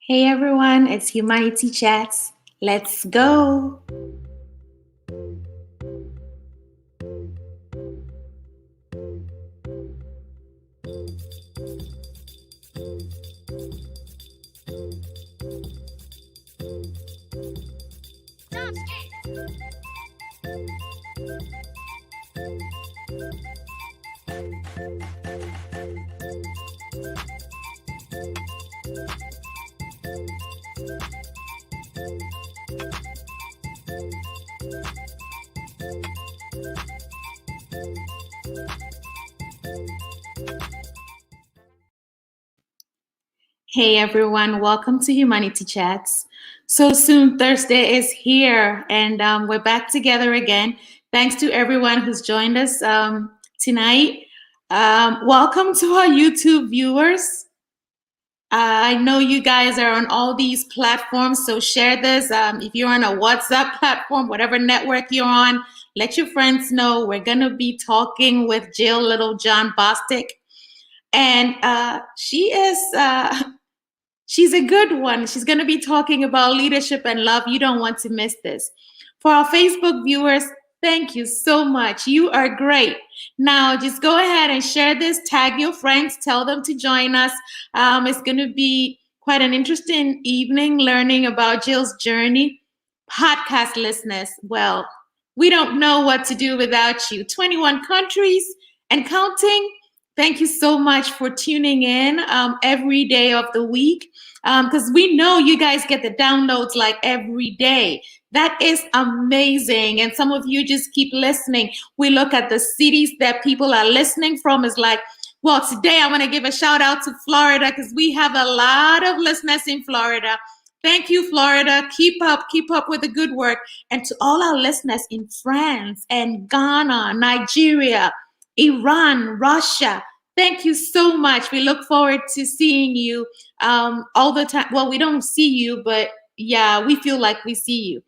Hey everyone, it's Humanity Chats. Let's go. Hey everyone, welcome to Humanity Chats. So soon Thursday is here and we're back together again. Thanks to everyone who's joined us tonight. Welcome to our YouTube viewers. I know you guys are on all these platforms, so share this. If you're on a WhatsApp platform, whatever network you're on, let your friends know. We're going to be talking with Jil Littlejohn Bostick. And she's a good one. She's going to be talking about leadership and love. You don't want to miss this. For our Facebook viewers, thank you so much. You are great. Now, just go ahead and share this. Tag your friends. Tell them to join us. It's going to be quite an interesting evening learning about Jill's journey. Podcast listeners, well, we don't know what to do without you. 21 countries and counting. Thank you so much for tuning in every day of the week because we know you guys get the downloads like every day. That is amazing. And some of you just keep listening. We look at the cities that people are listening from. It's like, well, today I want to give a shout out to Florida because we have a lot of listeners in Florida. Thank you, Florida. Keep up with the good work. And to all our listeners in France and Ghana, Nigeria, Iran, Russia, thank you so much. We look forward to seeing you all the time. Well, we don't see you, but yeah, we feel like we see you.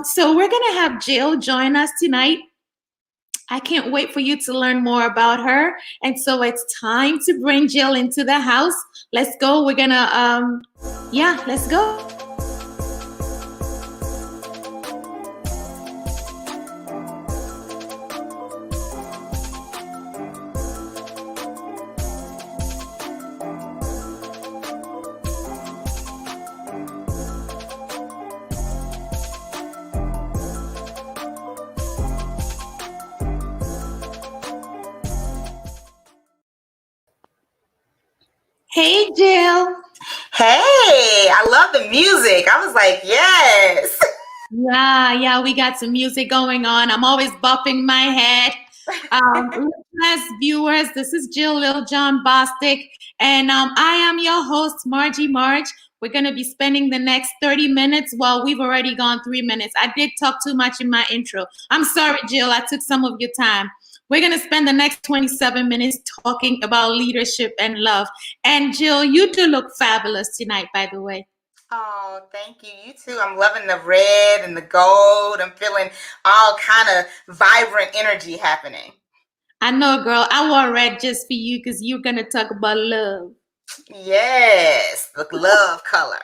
So we're going to have Jill join us tonight. I can't wait for you to learn more about her. And so it's time to bring Jill into the house. Let's go. We're going to, let's go. Hey, Jill. Hey, I love the music. I was like, yes. Yeah, we got some music going on. I'm always bopping my head. Listeners, viewers, this is Jil Littlejohn Bostick, and I am your host, Margie Marge. We're going to be spending the next 30 minutes. Well, we've already gone 3 minutes. I did talk too much in my intro. I'm sorry, Jill. I took some of your time. We're going to spend the next 27 minutes talking about leadership and love. And Jill, you do look fabulous tonight, by the way. Oh, thank you. You too. I'm loving the red and the gold. I'm feeling all kind of vibrant energy happening. I know, girl. I wore red just for you because you're going to talk about love. Yes, the love color.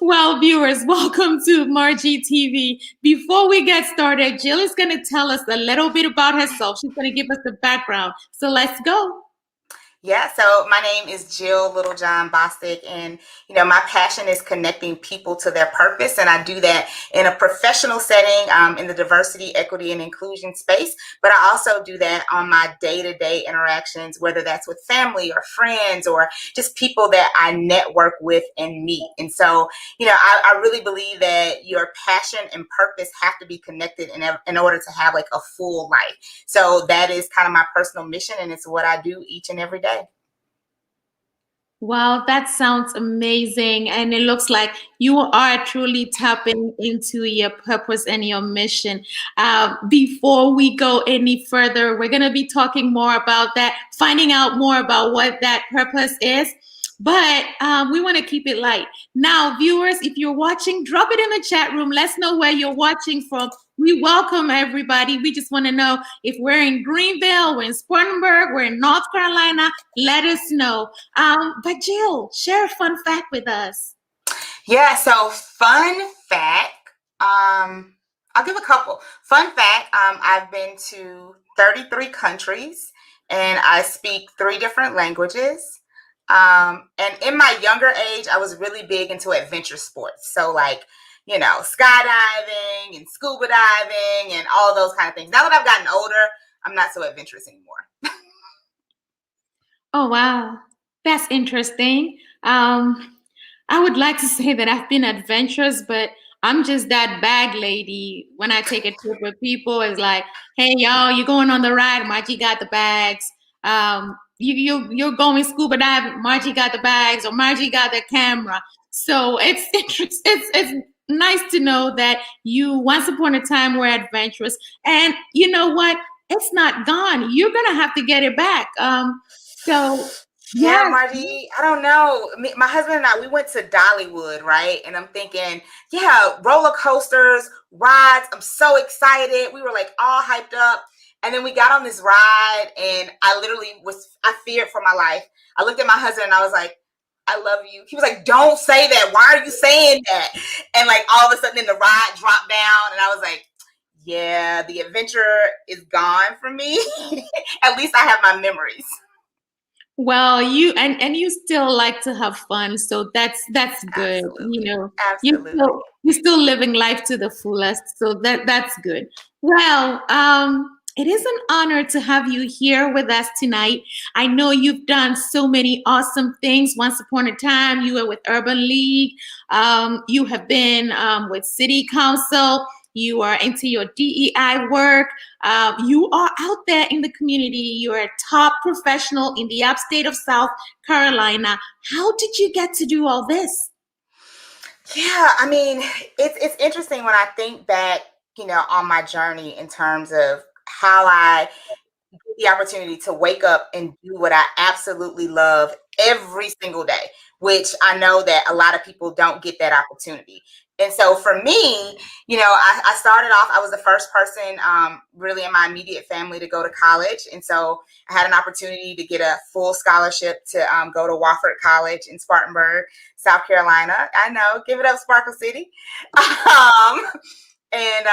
Well, viewers, welcome to Margie TV. Before we get started, Jill is going to tell us a little bit about herself. She's going to give us the background. So let's go. Yeah, so my name is Jil Littlejohn Bostick, and my passion is connecting people to their purpose, and I do that in a professional setting in the diversity, equity, and inclusion space. But I also do that on my day-to-day interactions, whether that's with family or friends or just people that I network with and meet. And so, I really believe that your passion and purpose have to be connected in order to have like a full life. So that is kind of my personal mission, and it's what I do each and every day. Wow, that sounds amazing. And it looks like you are truly tapping into your purpose and your mission. Before we go any further, we're going to be talking more about that, finding out more about what that purpose is. but we want to keep it light. Now, viewers, if you're watching, drop it in the chat room. Let's know where you're watching from. We welcome everybody. We just want to know if we're in Greenville, we're in Spartanburg, we're in North Carolina. Let us know. But Jill, share a fun fact with us. Yeah, so fun fact. I'll give a couple. Fun fact, I've been to 33 countries and I speak 3 different languages. And in my younger age, I was really big into adventure sports. So like, skydiving and scuba diving and all those kind of things. Now that I've gotten older, I'm not so adventurous anymore. Oh, wow. That's interesting. I would like to say that I've been adventurous, but I'm just that bag lady. When I take a trip with people, it's like, hey, y'all, you're going on the ride. Margie got the bags. You're going scuba diving. Margie got the bags, or Margie got the camera. So it's interesting. It's nice to know that you once upon a time were adventurous, and you know what? It's not gone. You're gonna have to get it back. So yeah, yes. Margie, I don't know. My husband and I, we went to Dollywood, right? And I'm thinking, yeah, roller coasters, rides. I'm so excited. We were like all hyped up. And then we got on this ride and I feared for my life. I looked at my husband and I was like, I love you. He was like, don't say that. Why are you saying that? And like all of a sudden then the ride dropped down and I was like, yeah, the adventure is gone from me. At least I have my memories. Well, you and you still like to have fun, so that's good. Absolutely. You Absolutely. you're still living life to the fullest, so that's good. Well, it is an honor to have you here with us tonight. I know you've done so many awesome things. Once upon a time, you were with Urban League. You have been with City Council. You are into your DEI work. You are out there in the community. You're a top professional in the upstate of South Carolina. How did you get to do all this? Yeah, I mean, it's interesting when I think back, on my journey in terms of how I get the opportunity to wake up and do what I absolutely love every single day, which I know that a lot of people don't get that opportunity. And so for me, I started off, I was the first person really in my immediate family to go to college. And so I had an opportunity to get a full scholarship to go to Wofford College in Spartanburg, South Carolina. I know, give it up, Sparkle City. And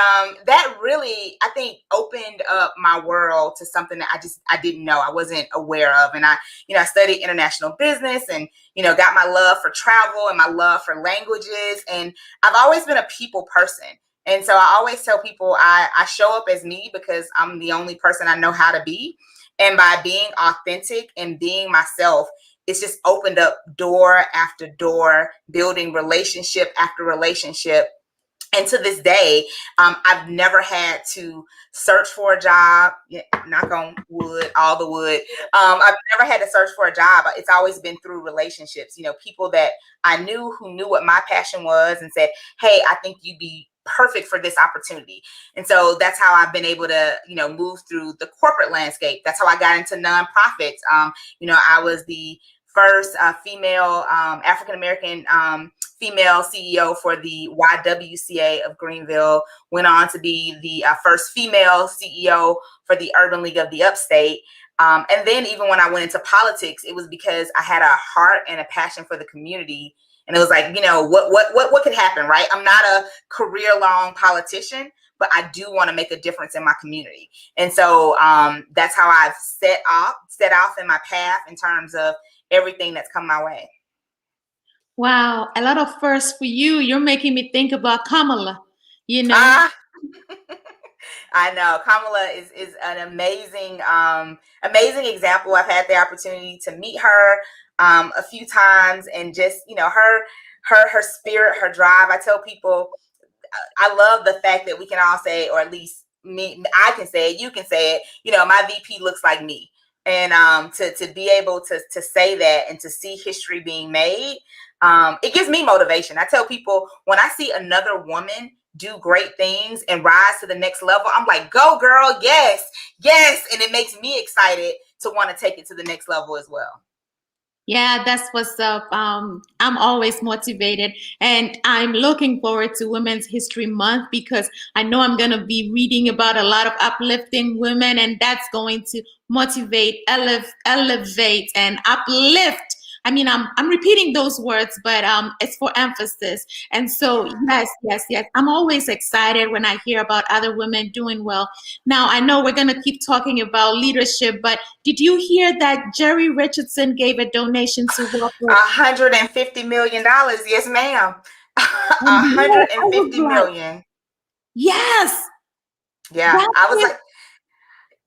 that really, I think, opened up my world to something that I didn't know, I wasn't aware of. And I studied international business and, got my love for travel and my love for languages. And I've always been a people person. And so I always tell people I show up as me because I'm the only person I know how to be. And by being authentic and being myself, it's just opened up door after door, building relationship after relationship. And to this day, I've never had to search for a job. Knock on wood, all the wood. I've never had to search for a job. It's always been through relationships. People that I knew who knew what my passion was and said, "Hey, I think you'd be perfect for this opportunity." And so that's how I've been able to, move through the corporate landscape. That's how I got into nonprofits. I was the first female African-American female CEO for the YWCA of Greenville, went on to be the first female CEO for the Urban League of the Upstate. And then even when I went into politics, it was because I had a heart and a passion for the community. And it was like, what could happen, right? I'm not a career-long politician, but I do want to make a difference in my community. And so that's how I've set off in my path in terms of everything that's come my way. Wow, a lot of firsts for you. You're making me think about Kamala, I know Kamala is an amazing example. I've had the opportunity to meet her a few times, and just her spirit, her drive. I tell people I love the fact that we can all say, or at least I can say it, you can say it. My VP looks like me. And to be able to say that and to see history being made, it gives me motivation. I tell people when I see another woman do great things and rise to the next level, I'm like, go girl, yes. And it makes me excited to want to take it to the next level as well. Yeah, that's what's up. I'm always motivated, and I'm looking forward to Women's History Month because I know I'm going to be reading about a lot of uplifting women, and that's going to motivate, elevate, and uplift. I mean, I'm repeating those words, but it's for emphasis. And so, yes, yes, yes. I'm always excited when I hear about other women doing well. Now, I know we're going to keep talking about leadership, but did you hear that Jerry Richardson gave a donation to Walker? $150 million. Yes, ma'am. And yes, I was 150 like, million. yes, Yeah, that's I was it. like,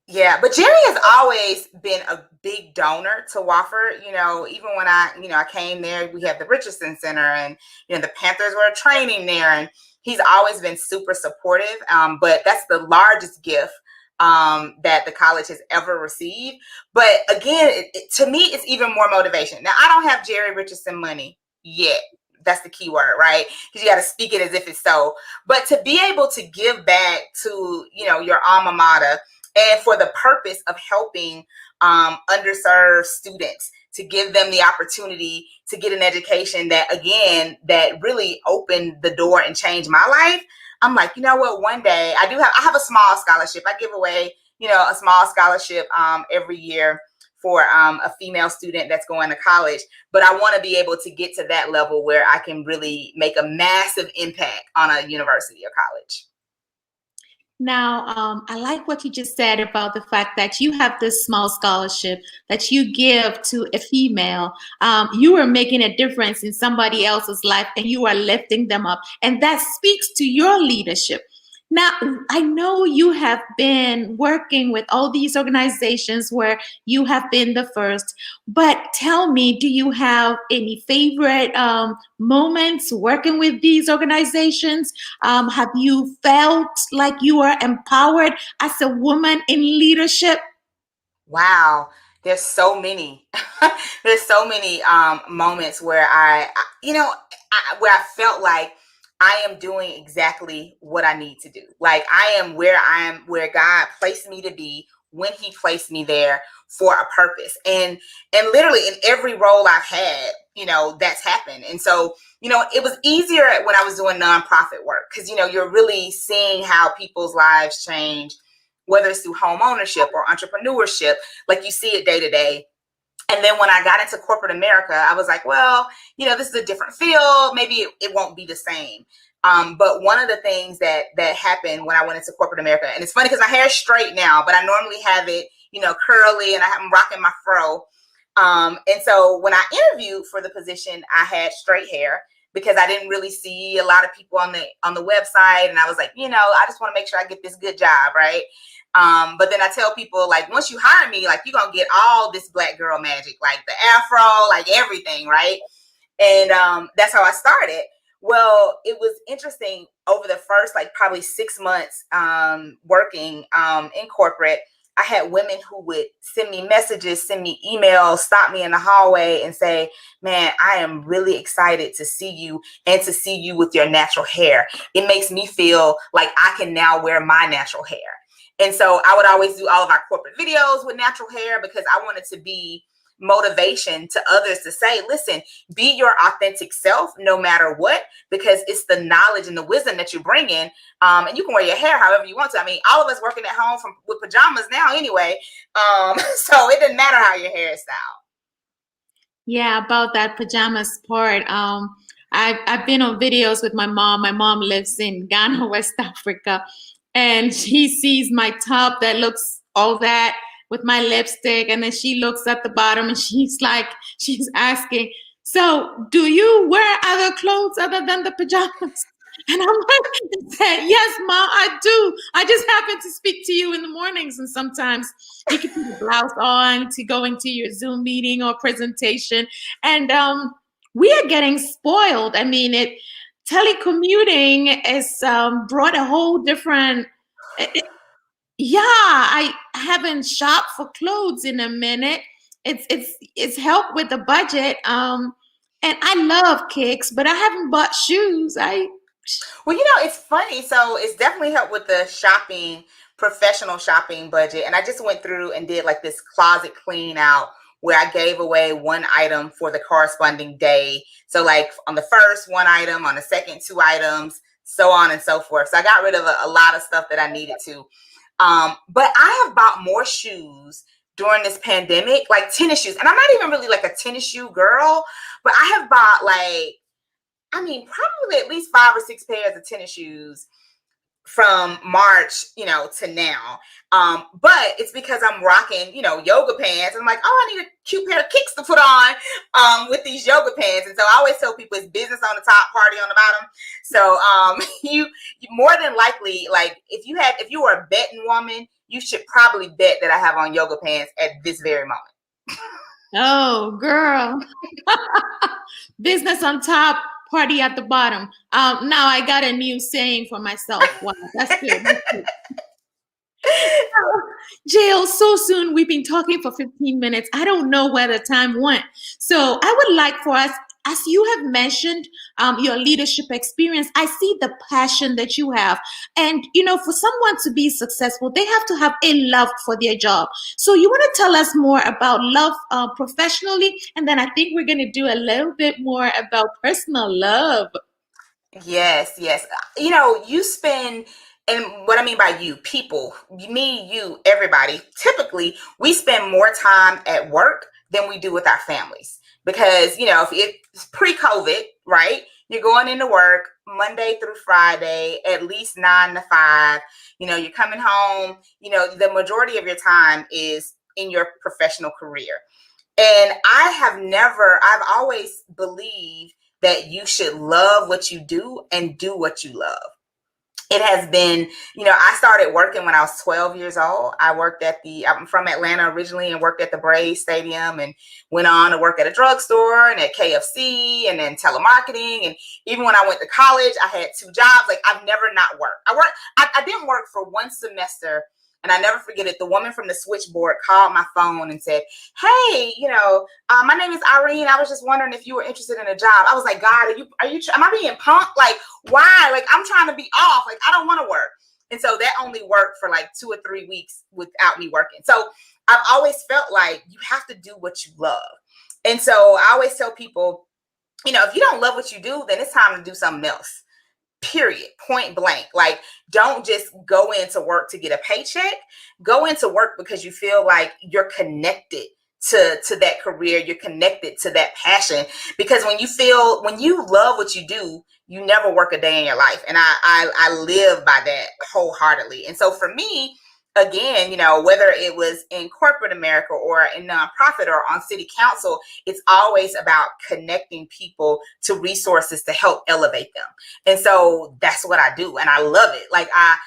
yeah, but Jerry has always been a big donor to Wofford. Even when I came there, we have the Richardson Center, and the Panthers were training there, and he's always been super supportive. But that's the largest gift that the college has ever received. But again, to me, it's even more motivation. Now, I don't have Jerry Richardson money yet. That's the key word, right? Because you got to speak it as if it's so. But to be able to give back to your alma mater, and for the purpose of helping underserved students, to give them the opportunity to get an education that really opened the door and changed my life. I'm like, you know what? One day I have a small scholarship. I give away, a small scholarship every year for a female student that's going to college. But I want to be able to get to that level where I can really make a massive impact on a university or college. Now, I like what you just said about the fact that you have this small scholarship that you give to a female. You are making a difference in somebody else's life and you are lifting them up. And that speaks to your leadership. Now, I know you have been working with all these organizations where you have been the first, but tell me, do you have any favorite moments working with these organizations? Have you felt like you are empowered as a woman in leadership? Wow, there's so many. There's so many moments where where I felt like I am doing exactly what I need to do. Like I am where God placed me to be when He placed me there for a purpose. And literally in every role I've had, that's happened. And so, it was easier when I was doing nonprofit work because you're really seeing how people's lives change, whether it's through home ownership or entrepreneurship, like you see it day to day. And then when I got into corporate America, I was like, well, this is a different field. Maybe it won't be the same. But one of the things that happened when I went into corporate America, and it's funny because my hair is straight now, but I normally have it, curly, and I'm rocking my fro. And so when I interviewed for the position, I had straight hair because I didn't really see a lot of people on the website. And I was like, I just want to make sure I get this good job, right? But then I tell people, like, once you hire me, like, you're going to get all this black girl magic, like the afro, like everything, right? And that's how I started. Well, it was interesting over the first, like, probably 6 months working in corporate. I had women who would send me messages, send me emails, stop me in the hallway and say, man, I am really excited to see you and to see you with your natural hair. It makes me feel like I can now wear my natural hair. And so I would always do all of our corporate videos with natural hair because I wanted to be motivation to others to say, listen, be your authentic self no matter what, because it's the knowledge and the wisdom that you bring in. And you can wear your hair however you want to. I mean, all of us working at home with pajamas now anyway. So it doesn't matter how your hair is styled. Yeah, about that pajamas part. I've been on videos with my mom. My mom lives in Ghana, West Africa, and she sees my top that looks all that with my lipstick, and then she looks at the bottom and she's asking, so do you wear other clothes other than the pajamas? And I'm like, yes, mom, I do. I just happen to speak to you in the mornings, and sometimes you can put a blouse on to go into your Zoom meeting or presentation. And we are getting spoiled. I mean, telecommuting has brought a whole different. Yeah, I haven't shopped for clothes in a minute. It's helped with the budget. And I love kicks, but I haven't bought shoes. Well, it's funny. So it's definitely helped with the shopping, professional shopping budget. And I just went through and did like this closet clean out where I gave away one item for the corresponding day. So like on the first, one item, on the second, two items, so on and so forth. So I got rid of a lot of stuff that I needed to. But I have bought more shoes during this pandemic, like tennis shoes. And I'm not even really like a tennis shoe girl, but I have bought probably at least 5 or 6 pairs of tennis shoes from March, to now. But it's because I'm rocking, yoga pants. I'm like, oh, I need a cute pair of kicks to put on with these yoga pants. And so I always tell people it's business on the top, party on the bottom. So you more than likely, like if you were a betting woman, you should probably bet that I have on yoga pants at this very moment. Oh, girl. Business on top, party at the bottom. Now I got a new saying for myself. Wow, that's good. That's good. Jill, so soon. We've been talking for 15 minutes. I don't know where the time went. So I would like for us, as you have mentioned your leadership experience, I see the passion that you have. And, for someone to be successful, they have to have a love for their job. So you want to tell us more about love professionally? And then I think we're going to do a little bit more about personal love. Yes. You spend, and what I mean by you, people, me, you, everybody, typically we spend more time at work than we do with our families. Because, if it's pre-COVID, right, you're going into work Monday through Friday, at least 9 to 5, you're coming home, the majority of your time is in your professional career. And I've always believed that you should love what you do and do what you love. It has been, I started working when I was 12 years old. I'm from Atlanta originally and worked at the Braves Stadium and went on to work at a drugstore and at KFC and then telemarketing. And even when I went to college, I had 2 jobs. Like I've never not worked. I didn't work for one semester. And I never forget it. The woman from the switchboard called my phone and said, hey, my name is Irene. I was just wondering if you were interested in a job. I was like, God, am I being punked? Like, why? Like, I'm trying to be off. Like, I don't want to work. And so that only worked for like 2 or 3 weeks without me working. So I've always felt like you have to do what you love. And so I always tell people, if you don't love what you do, then it's time to do something else. Period. Point blank. Like, don't just go into work to get a paycheck. Go into work because you feel like you're connected to that career. You're connected to that passion. Because when you love what you do, you never work a day in your life. And I live by that wholeheartedly. And so for me, again, whether it was in corporate America or in nonprofit or on city council, it's always about connecting people to resources to help elevate them. And so that's what I do. And I love it. Like I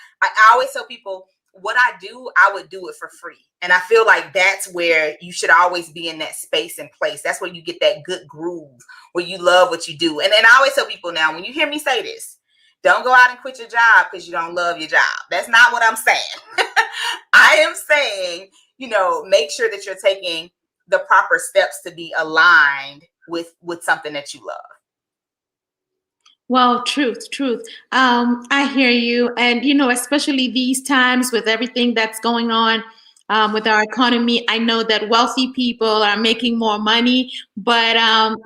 always tell people what I do, I would do it for free. And I feel like that's where you should always be in that space and place. That's where you get that good groove where you love what you do. And I always tell people now, when you hear me say this, don't go out and quit your job because you don't love your job. That's not what I'm saying. I am saying, make sure that you're taking the proper steps to be aligned with something that you love. Well, truth. I hear you. And, especially these times with everything that's going on with our economy, I know that wealthy people are making more money, but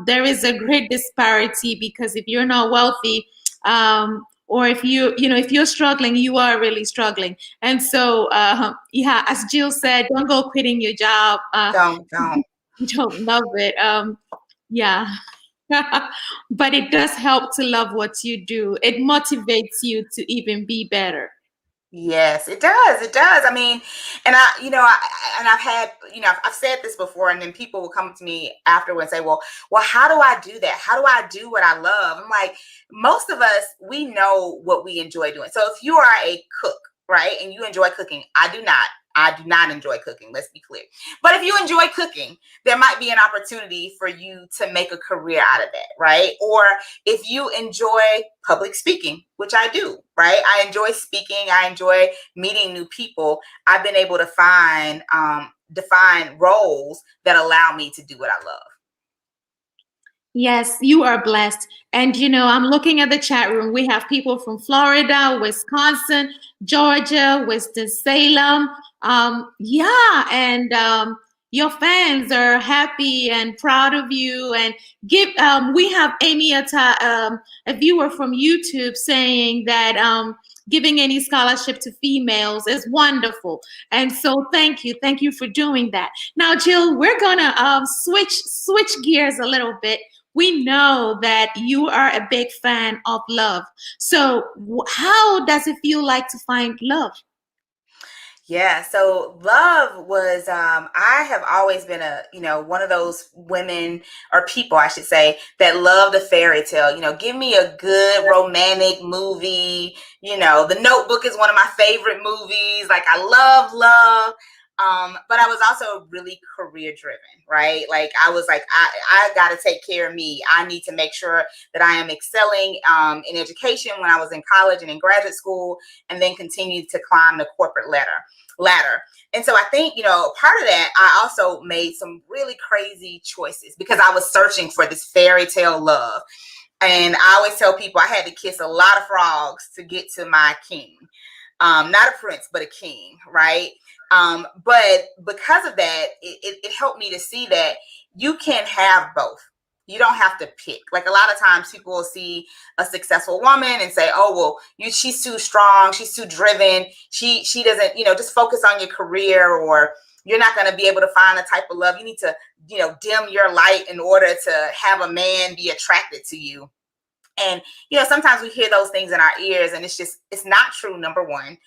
there is a great disparity because if you're not wealthy, or if if you're struggling, you are really struggling. And so, as Jill said, don't go quitting your job. Don't. You don't love it. Yeah. But it does help to love what you do. It motivates you to even be better. Yes, it does. It does. I mean, and I've had, I've said this before, and then people will come to me afterwards and say, well, how do I do that? How do I do what I love? I'm like, most of us, we know what we enjoy doing. So if you are a cook, right, and you enjoy cooking, I do not enjoy cooking. Let's be clear. But if you enjoy cooking, there might be an opportunity for you to make a career out of that, right? Or if you enjoy public speaking, which I do, right? I enjoy speaking. I enjoy meeting new people. I've been able to define roles that allow me to do what I love. Yes, you are blessed. And, I'm looking at the chat room. We have people from Florida, Wisconsin, Georgia, Winston-Salem. And your fans are happy and proud of you. And give we have Amy, a viewer from YouTube, saying that giving any scholarship to females is wonderful. And so thank you for doing that. Now, Jill, we're gonna switch gears a little bit. We know that you are a big fan of love. So how does it feel like to find love? Yeah, so love was I have always been one of those women or people, I should say, that love the fairy tale. Give me a good romantic movie. The Notebook is one of my favorite movies. Like, I love love. But I was also really career driven, right? Like, I was like, I got to take care of me. I need to make sure that I am excelling in education when I was in college and in graduate school, and then continue to climb the corporate ladder. And so I think, part of that, I also made some really crazy choices because I was searching for this fairy tale love. And I always tell people I had to kiss a lot of frogs to get to my king. Not a prince, but a king, right? But because of that, it helped me to see that you can have both. You don't have to pick. Like, a lot of times people will see a successful woman and say, oh, well, she's too strong. She's too driven. She doesn't, just focus on your career, or you're not going to be able to find the type of love. You need to, dim your light in order to have a man be attracted to you. And, sometimes we hear those things in our ears, and it's not true, number one.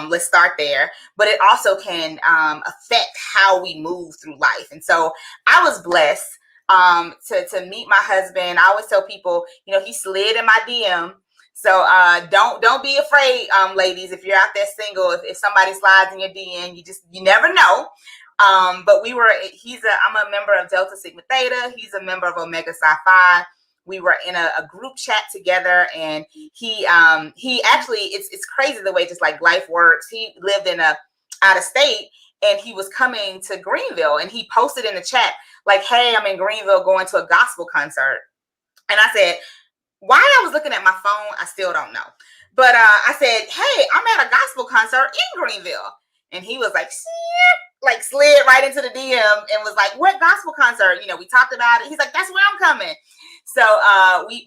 Let's start there. But it also can affect how we move through life. And so I was blessed to meet my husband. I always tell people, he slid in my DM. So don't be afraid, ladies, if you're out there single, if somebody slides in your DM, you never know. But I'm a member of Delta Sigma Theta. He's a member of Omega Psi Phi. We were in a group chat together, and he actually, it's crazy the way just like life works. He lived out of state, and he was coming to Greenville, and he posted in the chat like, hey, I'm in Greenville going to a gospel concert. And I said, why I was looking at my phone, I still don't know. But I said, hey, I'm at a gospel concert in Greenville. And he was like, slid right into the DM and was like, what gospel concert? We talked about it. He's like, that's where I'm coming. So we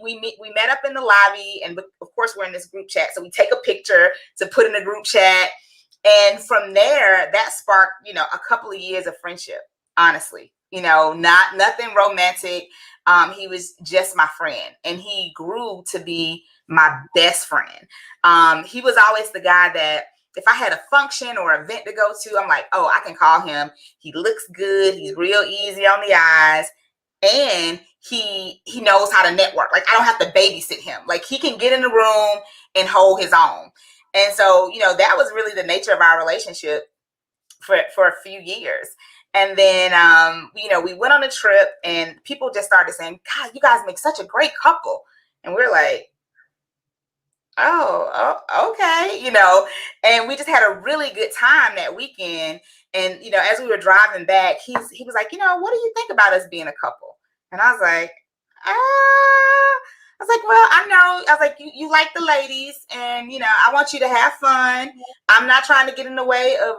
met up in the lobby, and of course we're in this group chat. So we take a picture to put in the group chat. And from there, that sparked, a couple of years of friendship, honestly, nothing romantic. He was just my friend, and he grew to be my best friend. He was always the guy that if I had a function or event to go to, I'm like, oh, I can call him. He looks good. He's real easy on the eyes. And he knows how to network. Like, I don't have to babysit him. Like, he can get in the room and hold his own. And so, that was really the nature of our relationship for a few years. And then, we went on a trip, and people just started saying, God, you guys make such a great couple. And we're like, oh, okay, and we just had a really good time that weekend. And, as we were driving back, he was like, what do you think about us being a couple? And I was like, well, I know. I was like, you like the ladies, and, I want you to have fun. I'm not trying to get in the way of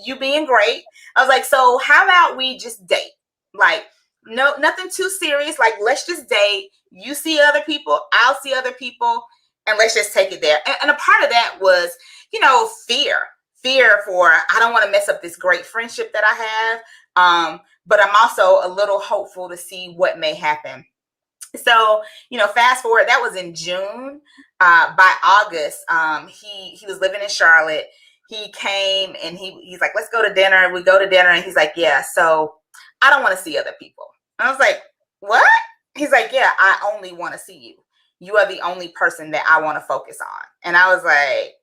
you being great. I was like, so how about we just date? Like, no, nothing too serious. Like, let's just date. You see other people, I'll see other people, and let's just take it there. And a part of that was, fear for, I don't want to mess up this great friendship that I have. But I'm also a little hopeful to see what may happen. So, fast forward, that was in June. By August, he was living in Charlotte. He came, and he's like, let's go to dinner. We go to dinner, and he's like, yeah, so I don't want to see other people. And I was like, what? He's like, yeah, I only want to see you. You are the only person that I want to focus on. And I was like,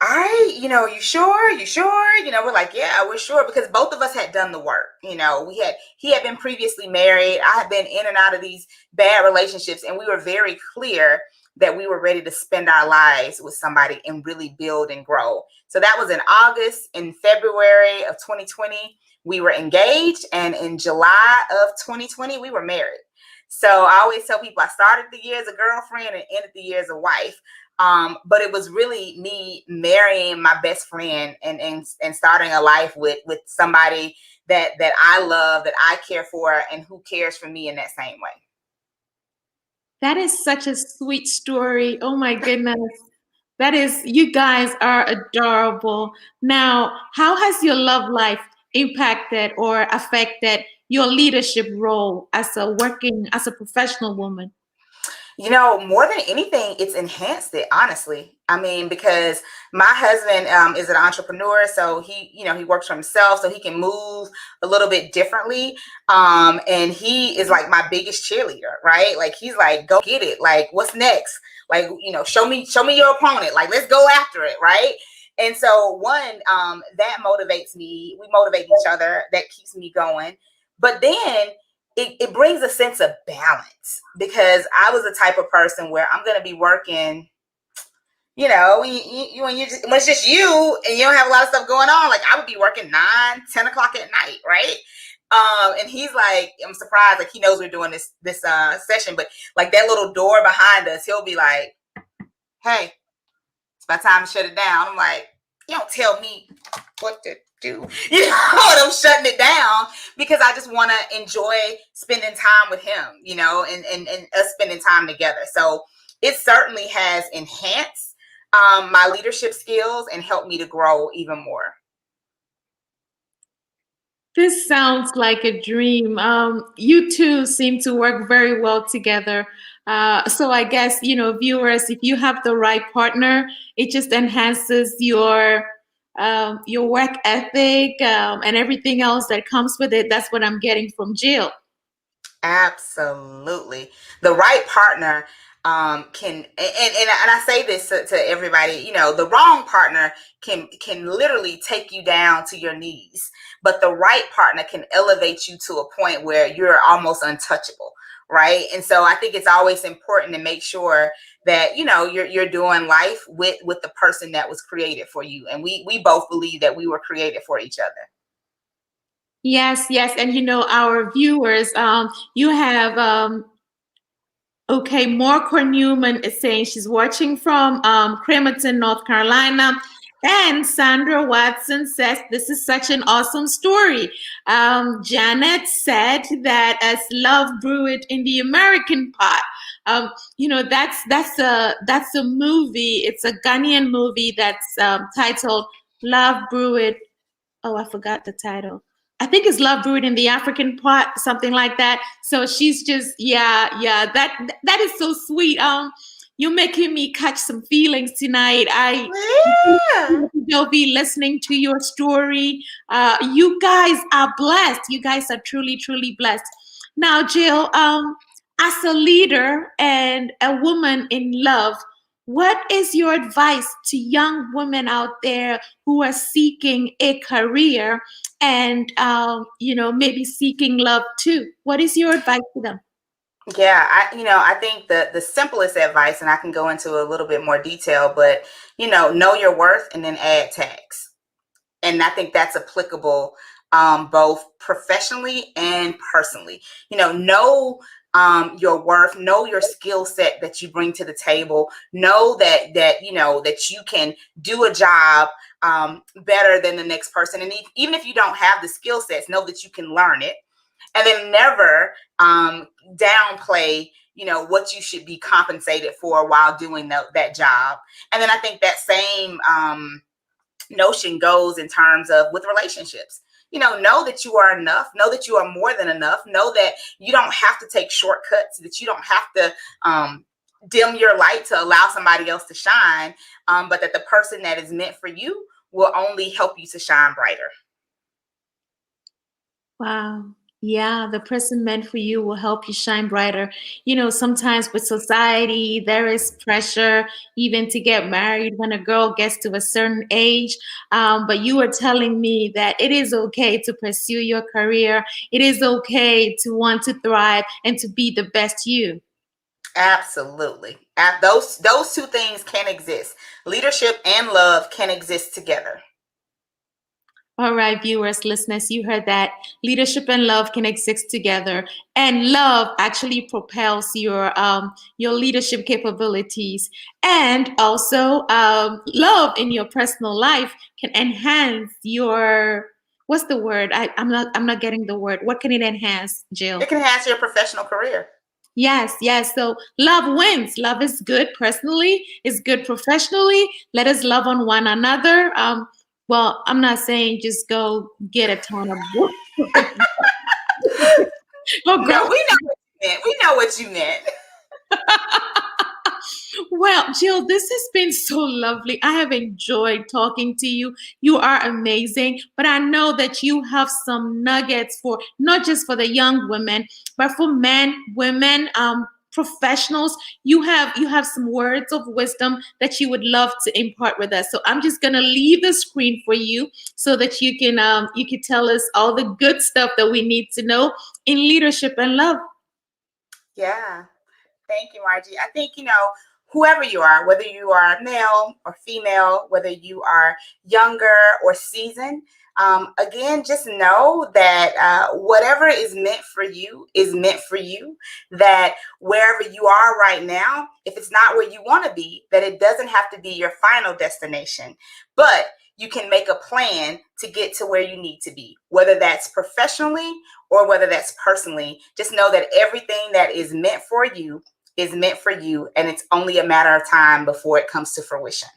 all right, you sure? We're like, yeah, we're sure, because both of us had done the work. He had been previously married. I had been in and out of these bad relationships, and we were very clear that we were ready to spend our lives with somebody and really build and grow. So that was in August. In February of 2020, we were engaged, and in July of 2020, we were married. So I always tell people I started the year as a girlfriend and ended the year as a wife. But it was really me marrying my best friend and starting a life with somebody that I love, that I care for, and who cares for me in that same way. That is such a sweet story. Oh my goodness. That is, you guys are adorable. Now, how has your love life impacted or affected your leadership role as a professional woman? You know, more than anything, it's enhanced it, honestly. I mean, because my husband is an entrepreneur, so he works for himself, so he can move a little bit differently. And he is like my biggest cheerleader, right? Like, he's like, go get it. Like, what's next? Like, show me your opponent. Like, let's go after it, right? And so that motivates me. We motivate each other. That keeps me going. But then it brings a sense of balance, because I was the type of person where I'm going to be working, when it's just you and you don't have a lot of stuff going on. Like, I would be working 9-10 o'clock at night, right? And he's like, I'm surprised, like, he knows we're doing this session, but like that little door behind us, he'll be like, hey, it's about time to shut it down. I'm like, you don't tell me what to do. And I'm shutting it down because I just want to enjoy spending time with him, and us spending time together. So it certainly has enhanced my leadership skills and helped me to grow even more. This sounds like a dream. You two seem to work very well together. So I guess, viewers, if you have the right partner, it just enhances your work ethic and everything else that comes with it. That's what I'm getting from Jill. Absolutely. The right partner can, and I say this to everybody, the wrong partner can literally take you down to your knees, but the right partner can elevate you to a point where you're almost untouchable, right? And so I think it's always important to make sure that you're doing life with the person that was created for you, and we both believe that we were created for each other. Yes, yes, and our viewers, you have okay, Mark Newman is saying she's watching from Cramerton, North Carolina. And Sandra Watson says, this is such an awesome story. Janet said that as love brewed in the American pot. That's a movie. It's a Ghanaian movie that's titled Love Brewed. Oh, I forgot the title. I think it's Love Brewed in the African Pot, something like that. So she's just, that is so sweet. You're making me catch some feelings tonight. They'll be listening to your story. You guys are blessed. You guys are truly, truly blessed. Now, Jill, as a leader and a woman in love, what is your advice to young women out there who are seeking a career and, maybe seeking love too? What is your advice to them? Yeah, I think the simplest advice, and I can go into a little bit more detail, but, know your worth and then add tags. And I think that's applicable both professionally and personally. Know your worth, know your skill set that you bring to the table, know that you can do a job better than the next person. And even if you don't have the skill sets, know that you can learn it. And then never downplay, what you should be compensated for while doing that job. And then I think that same notion goes in terms of with relationships. Know that you are enough, know that you are more than enough, know that you don't have to take shortcuts, that you don't have to dim your light to allow somebody else to shine, but that the person that is meant for you will only help you to shine brighter. Wow. Yeah, the person meant for you will help you shine brighter. Sometimes with society, there is pressure even to get married when a girl gets to a certain age. But you are telling me that it is okay to pursue your career. It is okay to want to thrive and to be the best you. Absolutely. Those two things can exist. Leadership and love can exist together. All right, viewers, listeners, you heard that leadership and love can exist together, and love actually propels your leadership capabilities, and also love in your personal life can enhance your what's the word? I'm not getting the word. What can it enhance, Jill? It can enhance your professional career. Yes, yes. So love wins. Love is good personally, it's good professionally. Let us love on one another. Well, I'm not saying just go get a ton of books. Or No, go. we know what you meant. We know what you meant. Well, Jill, this has been so lovely. I have enjoyed talking to you. You are amazing. But I know that you have some nuggets for not just for the young women, but for men, women, professionals. You have some words of wisdom that you would love to impart with us. So I'm just gonna leave the screen for you so that you can tell us all the good stuff that we need to know in leadership and love. Yeah. Thank you, Margie. I think, whoever you are, whether you are male or female, whether you are younger or seasoned, again, just know that whatever is meant for you is meant for you. That wherever you are right now, if it's not where you want to be, that it doesn't have to be your final destination. But you can make a plan to get to where you need to be, whether that's professionally or whether that's personally. Just know that everything that is meant for you is meant for you, and it's only a matter of time before it comes to fruition.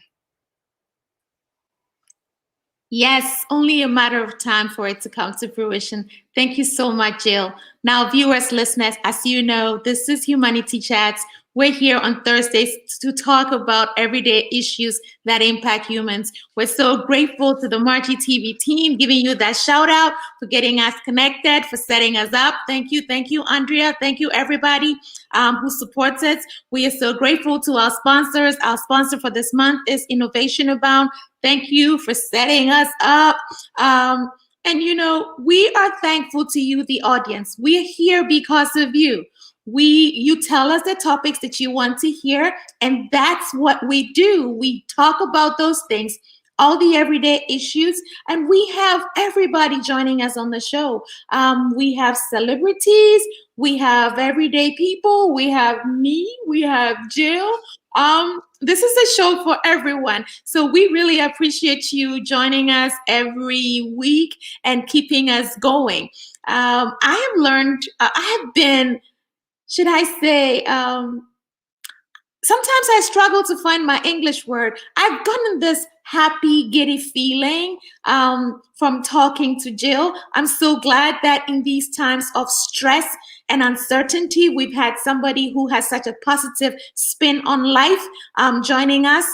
Yes, only a matter of time for it to come to fruition. Thank you so much, Jill. Now, viewers, listeners, as you know, this is Humanity Chats. We're here on Thursdays to talk about everyday issues that impact humans. We're so grateful to the Margie TV team, giving you that shout out for getting us connected, for setting us up. Thank you, Andrea. Thank you, everybody who supports us. We are so grateful to our sponsors. Our sponsor for this month is Innovation Abound. Thank you for setting us up. And we are thankful to you, the audience. We're here because of you. You tell us the topics that you want to hear, and that's what we do. We talk about those things, all the everyday issues, and we have everybody joining us on the show. We have celebrities, we have everyday people, we have me, we have Jill. This is a show for everyone. So we really appreciate you joining us every week and keeping us going. I have learned, I have been, should I say, sometimes I struggle to find my English word. I've gotten this happy, giddy feeling from talking to Jill. I'm so glad that in these times of stress and uncertainty, we've had somebody who has such a positive spin on life joining us.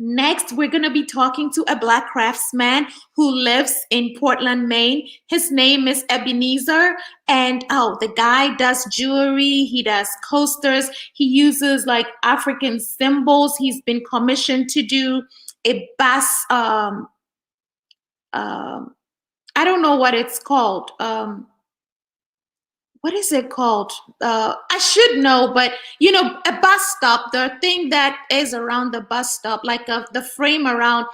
Next, we're going to be talking to a Black craftsman who lives in Portland, Maine. His name is Ebenezer, and the guy does jewelry, he does coasters, he uses like African symbols. He's been commissioned to do a bus, I don't know what it's called. What is it called? I should know, but a bus stop, the thing that is around the bus stop, like the frame around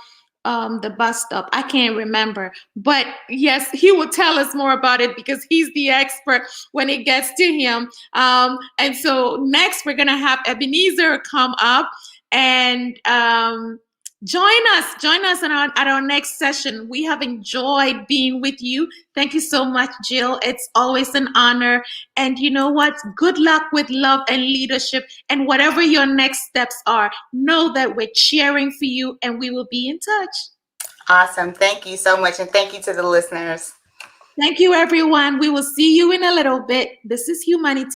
the bus stop. I can't remember, but yes, he will tell us more about it because he's the expert when it gets to him. And so next we're gonna have Ebenezer come up and join us at our next session. We have enjoyed being with you. Thank you so much, Jill. It's always an honor. And you know what? Good luck with love and leadership. And whatever your next steps are, know that we're cheering for you and we will be in touch. Awesome. Thank you so much. And thank you to the listeners. Thank you, everyone. We will see you in a little bit. This is Humanity.